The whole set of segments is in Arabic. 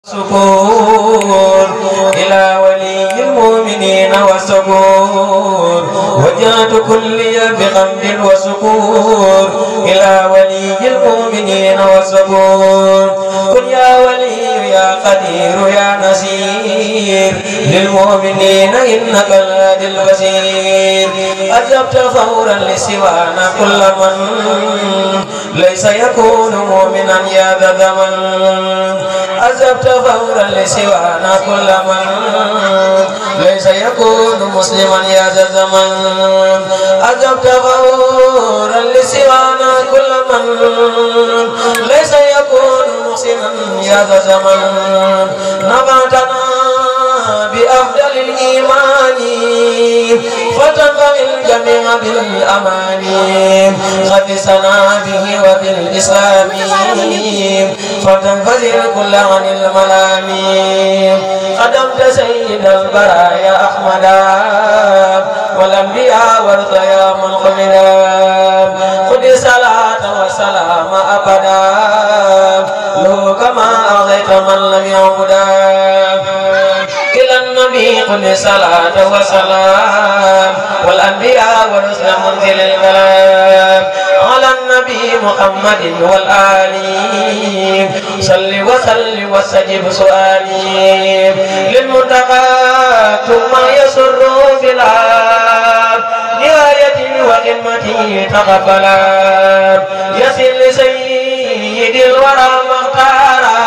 سكور إلى ولي المؤمنين وسكور وجهت كلي بغمد وسكور إلى ولي المؤمنين وسكور قل يا ولي يا قدير يا نصير للمؤمنين إنك الهادي البصير أجبت فورا لسوانا كل من ليس يكون مؤمنا يا ذا الزمن أجبت فورا لسوانا كل من ليس يكون مسلما يا ذا الزمن أجبت فورا لسوانا كل من ليس يكون مسلما يا ذا الزمن نبعتنا بأفضل الإيمان فتنفع الجميع بالأمان خفصنا به وبالإسلام فتنفذر كل عن الملام قدمت سيد البرايا أحمدا والأنبياء والخيام الخلدا خذ صلاة وسلام أبدا له كما أغيت من لم يعبدا إلى النبي قل صلاة وسلام والأنبياء والرسل منزل الكلام على النبي محمد والآل صل وسلم واستجب سؤالي للمنتقى ثم يسر بلا نهاية وخدمتي تقبلا يسر لسيد الورى مختارا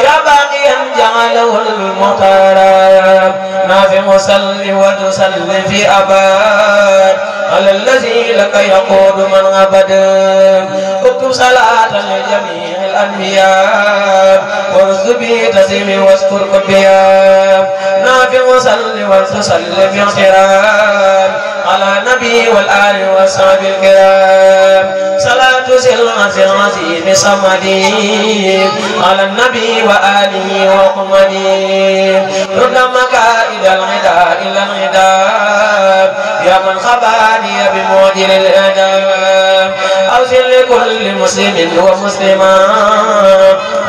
يا باقيا جعله المختار نافع صل وتسلم في أباد على الذي لك يقود من أبد اكتب صلاة لجميع الأنبياء وارز به تسليم واذكر قبيا نافع صل وتسلم في اغترام على النبي والآل والصحب الكرام صلاة سلعة العظيم صمدي على النبي وآله وقمدي رد مكائد العدا إلى العدا يا من خباني بمعدل الأدب أوصل لكل مسلم ومسلمة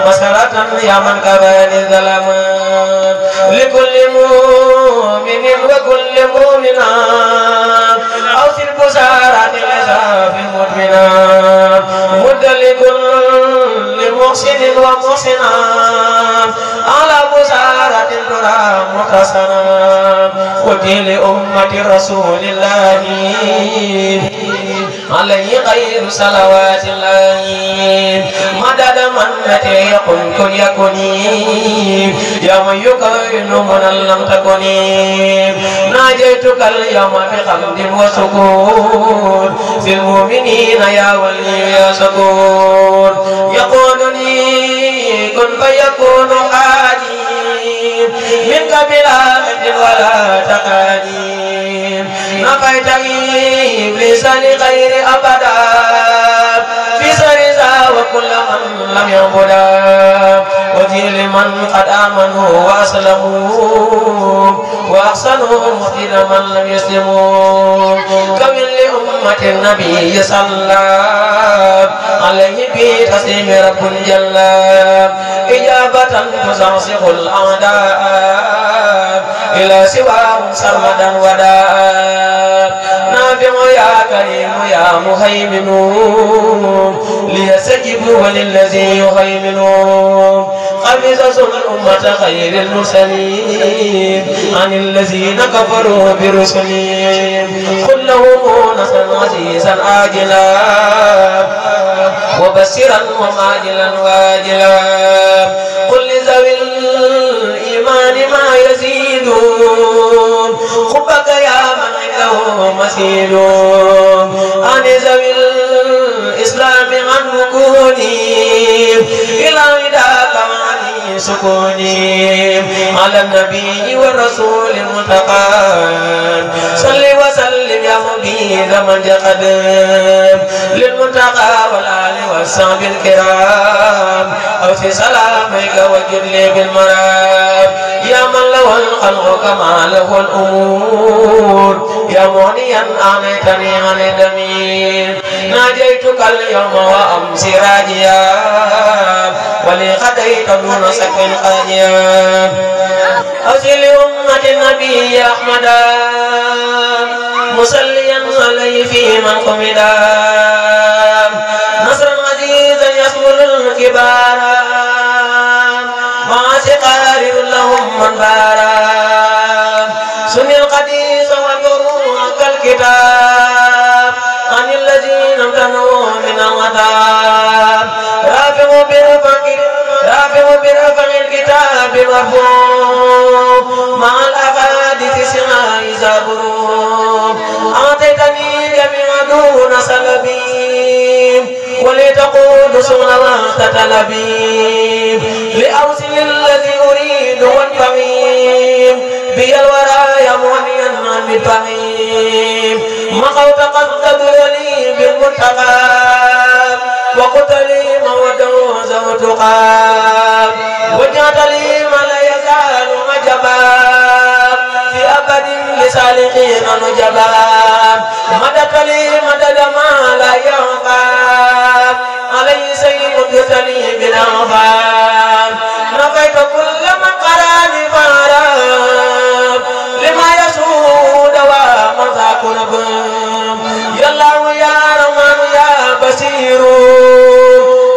مسألة يا من كفاني الظلمات لكل مؤمن وكل مؤمنة أوصل بشارات العزاف المدمنة مد لكل محسن ومحسنة على بشارة ترى مقتصنا ودي لأمة رسول الله عليه خير صلوات الله مدد منته يقول كن يكوني يا من يكون من لم تكوني ناجيتك اليوم بحمد وسكون في المؤمنين يا ولي يا سكون يقولني كن فيكون حاجي منك بلا مجد ولا تقاديم نفيت إبليس لغير أبدا في سرزا وكل من لم يعبدا وذي لمن قد آمنوا وأسلموا وأحسنوا مطير من لم يسلموا كمن لأمة النبي صلى عليه بتسليم رب جل إجابة تزعزع الأعداء إلى سواه سرمدا وداء نافع يا كريم يا مهيمن ليستجب وللذي يهيمن قبض الأمة خير المرسلين عن الذين كفروا برسلهم قل لهم نصرا عزيزا آجلا وبشرا وماجلا واجلا قل لذوي الإيمان ما يزيدون حبك يا من عنده مسيد عن ذوي الإسلام عن ركوني إلى رداك وعن سكوني على النبي والرسول المتقى صل وسلم يا مبيد من جقد للمتقى والآل والصحب الكرام أوفي سلامك وجد لي بالمرام يا من له الخلق كما له الأمور يا مغنيا أعنيتني عن الدمير ناجيتك اليوم وأمسي راجيا ولي خديت دون سكن قانيا أوصل أمة النبي أحمدا مصليا عليه في من قمدا نصرا عزيزا يسمر الكبارا مع سقار لهم من بارا سن القديس والبروع كالكتاب عن الذين امتنوا من العذاب رافع برفع الكتاب مرفوع مع الأحاديث سماء زبور أعطيتني جميع دون سلبي ولتقود سنوات طلبي لأوصل الذي أريد والفهيم بي الورايا مغنيا عن الفهيم مخوت قد تدرني بالمنتقى وقلت لي موده زوجها وجعت لي ما لا يزال عجبا في أبد لسالكين نجبا مدت لي مدد ما لا ينفع علي سيد يتلي بالأنفال نفيت كل من قراني فاراب لما يسود ومذاك نبم يا الله يا رحمن يا بصير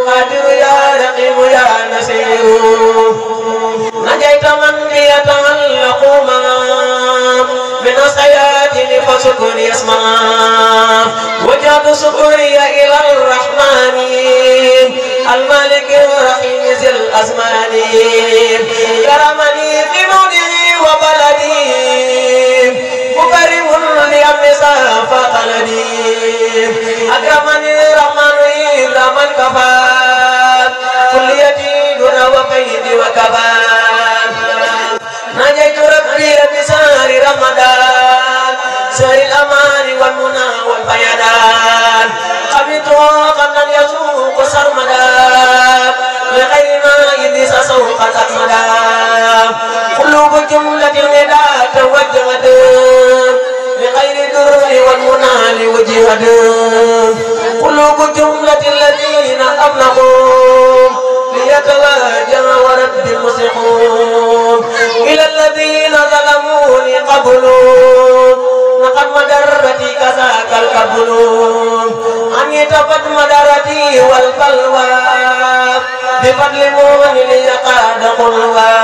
قادر يا رقيب يا نصير نجيت من بيتعلق من السياتين فشكر يسمع وجعت شكري إلى الرحمن الملك الرحيم ذي الأزمان كرمني في موضعي وبلدي مكرم لأمن سافة قلبي أكرمني الرحمن إلا من كفى كليتي دون وقيد وكفى نجيت ربي بسهر رمضان سهر الأمان والمنى والبيدان قبلته قبل يسوق سرمدا لغير ما يدس سوقا أحمدا قلوب جملة النداء توجهت لغير الدر والمنى لوجهت قلوب جملة الذين أبلغوا ليتواجه ورب المسلمون إلى الذين ظلموني قبلوا لقد مدرتي كذاك القبل أني تفت مدرتي والبلوى بفضل مؤمن ليقاد قلوى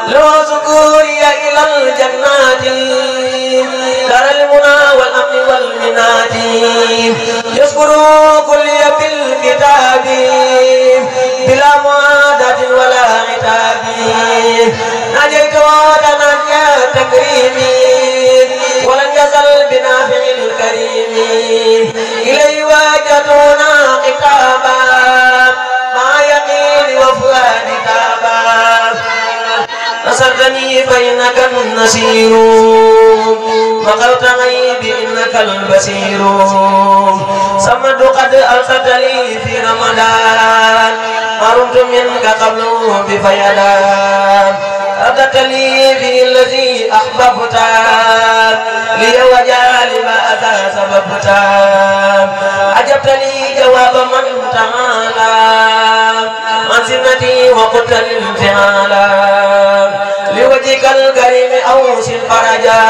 لو سكوري إلى الجنات دار المنى والأمن والمنات يذكر كل بالكتاب بلا معادة ولا عتاب نجيت ونجى تكريمي ولن يزل بنافع الكريم إلي واجتنا كتابا مع يقين وفؤاد تابا نصرتني فإنك النصير وقلت غيبي إنك البصير صمد قد ألقت لي في رمضان مرمت منك قبله بفيدان ردت لي به الذي أحببت لي وجعل ما أتى سببت أجبت لي جواب من تعالى عن سنتي وقلت الانفعالا لوجهك الكريم أوصي الفرجا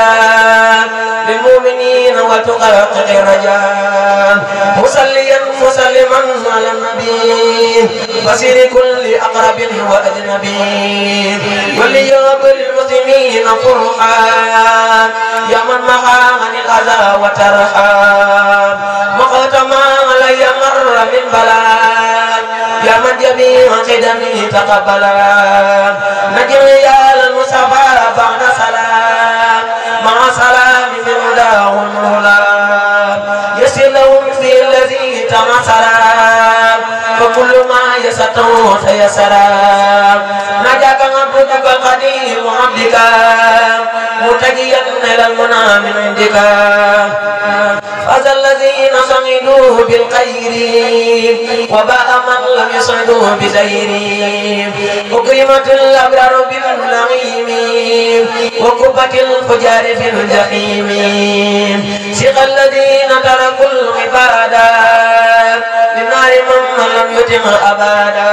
للمؤمنين وتقرق الرجاء مصليا مسلما على النبي بصير كل أقرب وأجنبي وليوم المسلمين فرحا يا من محى عن الأذى وترحى مقت ما علي مر من بلاء يا من جميع قدمي تقبلا نجم يا المصطفى بعد سلام مع سلام بهداه المولى يسر لهم في الذي تمسرا فكل ما يسرته سيسرا نجاك عبدك القديم عبدك متجيا إلى المنى من عندك فاز الذين سعدوا بالخير وباء من لم يسعدوا بخير أكرمت الأبرار بالنعيم وكبت الفجار في الجحيم سق الذين تركوا العبادة نار من لم يتم أبدا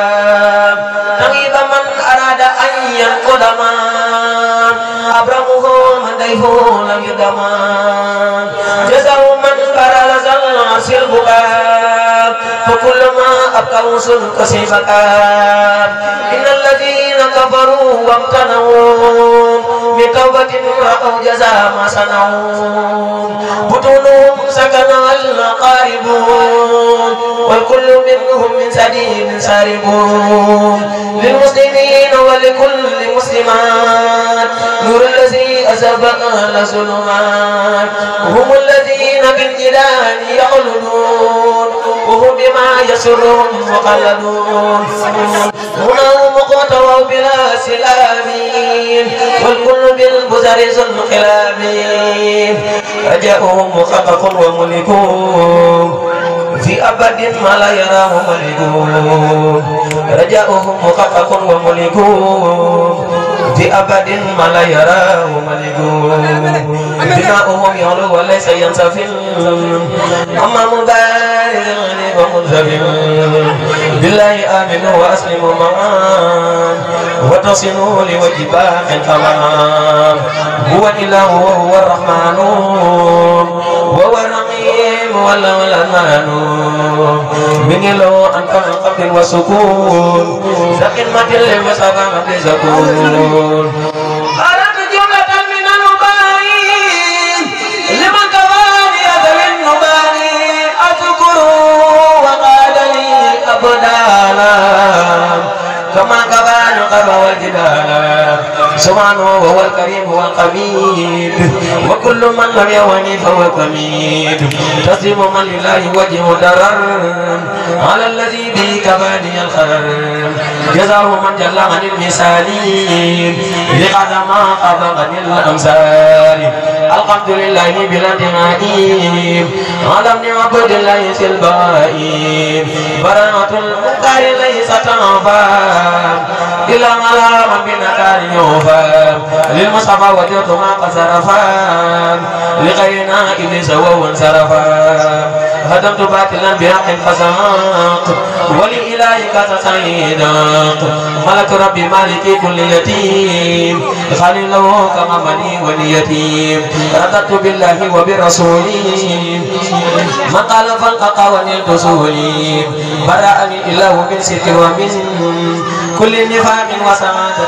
تغيب من أراد أن ينقض ما أبرمه من ضيفه لم يدما جزاء من برز العرش البكاء فكل ما أبقوا سلك سيبكا إن الذين كفروا وامتنعوا بتوبة رأوا جزاء ما صنعوا بطونهم سكن الأقاربون والكل منهم من سديد ساربون للمسلمين ولكل مسلمات نور الذي أذهب أهل الظلمات هم الذين بالجنان يخلدون وهم بما يسرهم مخلدون هنا مقتوى بلا سلامين والكل بالبزر ذو خلامين رجاؤهم محقق وملكون في أبد ما لا يراه ملكون رجاؤهم محقق وملكون في أبد ما لا يراه ملكون بناؤهم يعلو وليس ينسفل أما مبارز ومنزفل بالله آمنوا وأسلموا معا وتصلوا لوجبات كمان هو الإله وهو الرحمن وهو الرحيم والأمان من لو أنت قبل وسكون سكن مجل وسكن بسكون أردت جملة من المبارين لمن كفاني أذل النبارين أذكر وقال لي أبدانا كما كفاني قبل والجدال سبحانه وهو الكريم والحميد وكل من لم يوني فهو كميد تسليم من لله وجه درر على الذي به كفاني الخرر جزاه من جل عن المثال لقد ما خاب عن الامثال الحمد لله بلا انتهاء على ابن عبد الله سلبائي براءة المنكر ليس تنفى إلا على من بنكار يوفى للمصطفى وجدت ما قصرفا لغيرنا إبليس وهو انصرفا هدمت باطلا بحق فساق ولإلهك تسعيداق ملك ربي مالكي كل يتيم خليل له كما بني وليتيم رددت بالله وبرسوله من قال فالقى ونلت سولي برأني إله من ستر ومن كل نفاق وسعادة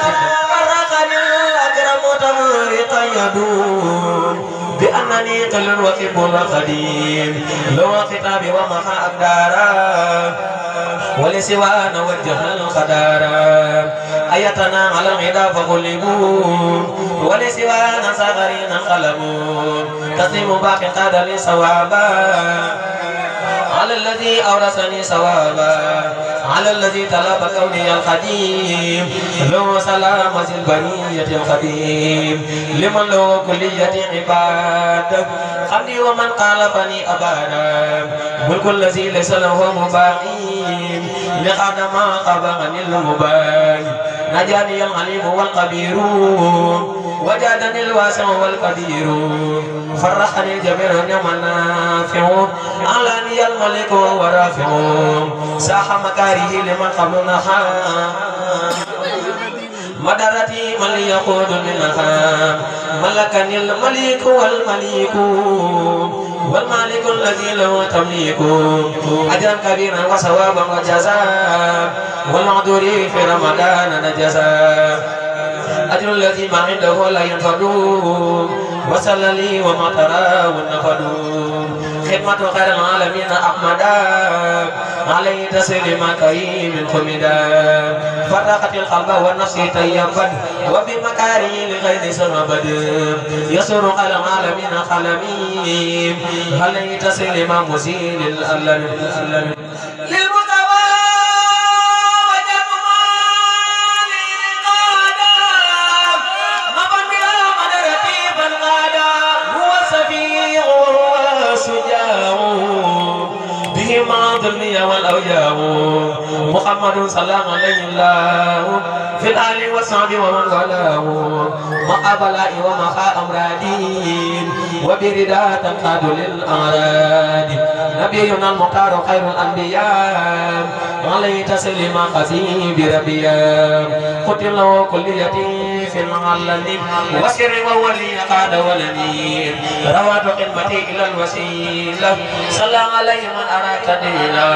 فرقني الأكرم تمرقا يدوم بأنني قل وكب القديم لو خطابي ومخا أقدارا ولسوانا وجه الخدارا أيتنا على الغدا فغلبوا ولسوانا صغرين انقلبوا تسليم باقي قاد لي صوابا على الذي أورثني صوابا على الذي طلب كوني القديم لو سلام البرية القديم لمن له كلية عباد خمني ومن قالبني أبانا ملك الذي ليس له مباقي لقد ما قبغني المباقي نجاني العليم والقبير وجادني الواسع والقدير فرحني الجميع نعم النافع أعلاني الملك ورافع ساح مكاره لمن قبلنا مدرتي من يقود منها ملكني الملك والمليك والمالك الذي له تمليك أجرا كبيرا وثوابا وجزاء والمعذور في رمضان نجزا أجر الذي ما عنده لا ينفد وصل لي وما تراه النفد خدمة خير العالمين أحمدا عليه تسليم كريم خمدا فرقت القلب والنفس طيبا وبمكاره لغير سربد يسر على العالمين خلمي عليه تسليم مزيل الألم والأوجاع محمد صلى عليه الله في الآل والصحب ومن والاه مع بلاء ومع أمراد وبرداء تنقاد للأعراد نبينا المختار خير الأنبياء عليه تسليم قسيم بربيا ختم له كليتي في العلن وسر وولي قاد ولني رواد قمتي إلى الوسيلة صلى عليه من أراك دينا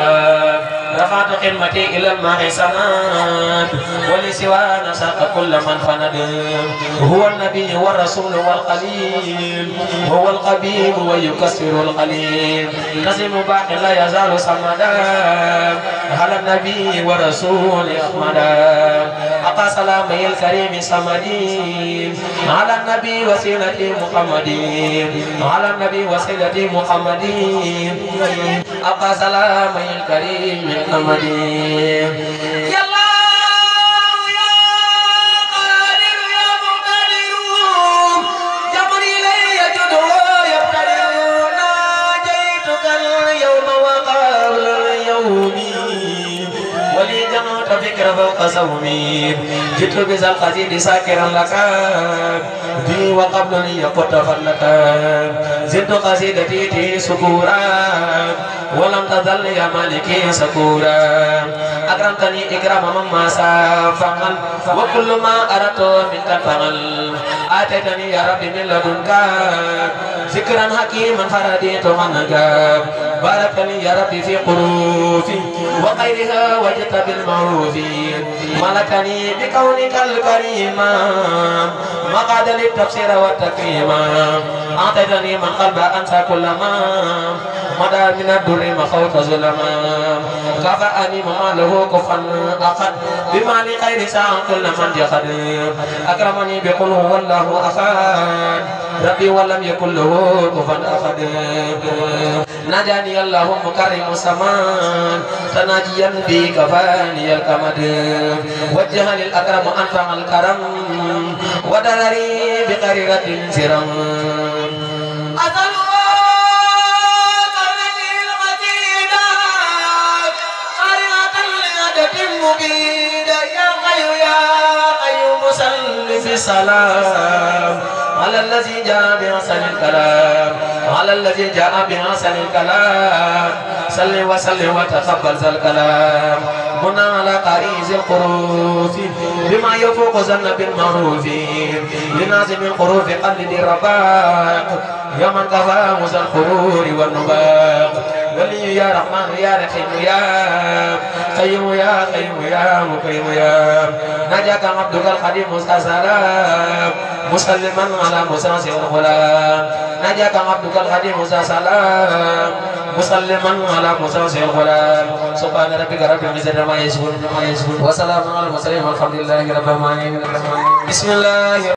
رفعت قمتي إلى الماء سنات ولسوانا ساق كل من فند هو النبي والرسول والقليل هو القبيل ويكسر القليل نسم باق لا يزال صمدا على النبي والرسول أحمدا أقى سلامي الكريم صمدي على النبي وسيلتي محمدي على النبي وسيلتي محمدي أقى سلامي الكريم محمدي يا الله يا قادر يا مقتدر يا من إلي تدعو يقتدر ناجيتك اليوم وقبل اليوم ولي جمعت فكر فوق سومي جئت بذا القصيد ساكرا لك بي وقبلني قد فلك زدت قصيدتي سكورا ولم تزل يا مالكي سكورا أكرمتني إكرام مما سافعل وكل ما أردت منك فعل آتيتني يا ربي من لدنك ذكرا حكيما فرديت عنك باركتني يا ربي في قروفي وغيرها وجدت بالمعروف ملكني بكونك الكريم مقعد للتفسير والتكريم أعطيتني من قلب أنسى كل ما مدى من الدر مخوت ظلما كفأني مما له كفا أخذ بما لخير ساعة كل من جحد أكرمني بقل هو الله أحد ربي ولم يكن له كفا أحد نجاني الله مكرم السمان تناجيا بي كفاني الكمد وجه للأكرم أنفع الكرم ودرري بقريرة سرم مبيدا يا قيوم يا قيوم صل في السلام على الذي جاء بأحسن الكلام على الذي جاء بأحسن الكلام صل وسلم وتقبل ذا الكلام هنا على قريز القروف بما يفوق ظن بالمعروف لنازم القروف قلد الرباق يا من كفى مز القرور والنباق ولي يا رحمن يا رحيم يا قيوم يا قيوم يا مقيم يا نجاك عبدك القديم مستسلم مسلما على مساس الغلام نجاك عبدك القديم مستسلم مسلما على مساس الغلام سبحان ربك رب العزة عما يصفون وسلام على المرسلين والحمد لله رب العالمين بسم الله